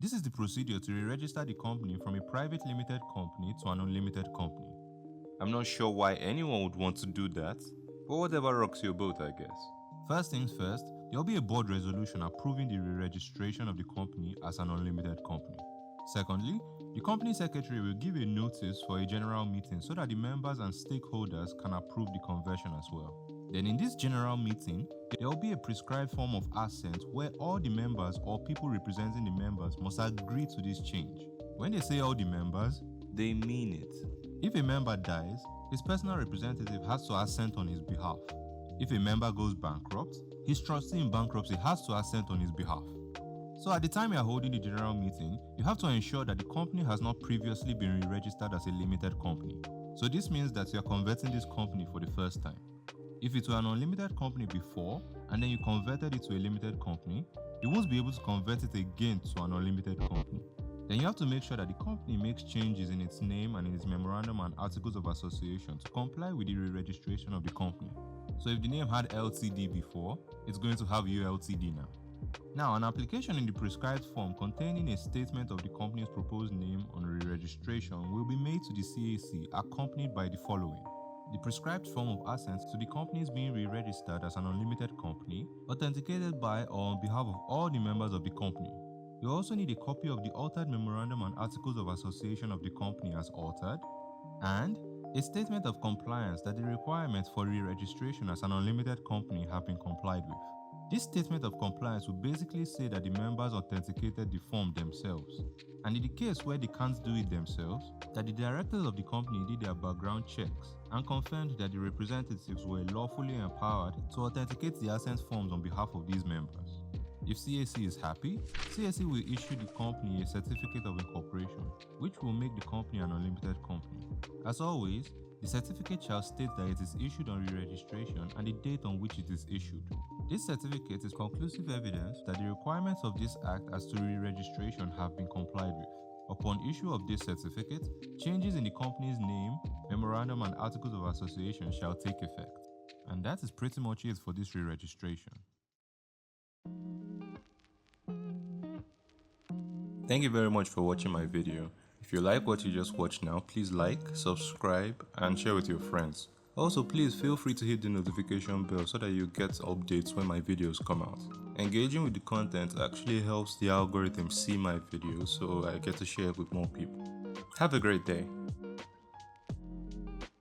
This is the procedure to re-register the company from a private limited company to an unlimited company. I'm not sure why anyone would want to do that, but whatever rocks your boat, I guess. First things first, there will be a board resolution approving the re-registration of the company as an unlimited company. Secondly, the company secretary will give a notice for a general meeting so that the members and stakeholders can approve the conversion as well. Then in this general meeting, there will be a prescribed form of assent where all the members or people representing the members must agree to this change. When they say all the members, they mean it. If a member dies, his personal representative has to assent on his behalf. If a member goes bankrupt, his trustee in bankruptcy has to assent on his behalf. So at the time you are holding the general meeting, you have to ensure that the company has not previously been re-registered as a limited company. So this means that you are converting this company for the first time. If it were an unlimited company before, and then you converted it to a limited company, you won't be able to convert it again to an unlimited company. Then you have to make sure that the company makes changes in its name and in its memorandum and articles of association to comply with the re-registration of the company. So if the name had LTD before, it's going to have ULTD now. Now, an application in the prescribed form containing a statement of the company's proposed name on re-registration will be made to the CAC accompanied by the following: the prescribed form of assent to the companies being re-registered as an unlimited company, authenticated by or on behalf of all the members of the company. You also need a copy of the altered memorandum and articles of association of the company as altered, and a statement of compliance that the requirements for re-registration as an unlimited company have been complied with. This statement of compliance will basically say that the members authenticated the form themselves, and in the case where they can't do it themselves, that the directors of the company did their background checks and confirmed that the representatives were lawfully empowered to authenticate the assent forms on behalf of these members. If CAC is happy, CAC will issue the company a certificate of incorporation, which will make the company an unlimited company. As always, the certificate shall state that it is issued on re-registration and the date on which it is issued. This certificate is conclusive evidence that the requirements of this Act as to re-registration have been complied with. Upon issue of this certificate, changes in the company's name, memorandum and articles of association shall take effect. And that is pretty much it for this re-registration. Thank you very much for watching my video. If you like what you just watched now, please like, subscribe, and share with your friends. Also, please feel free to hit the notification bell so that you get updates when my videos come out. Engaging with the content actually helps the algorithm see my videos, so I get to share it with more people. Have a great day.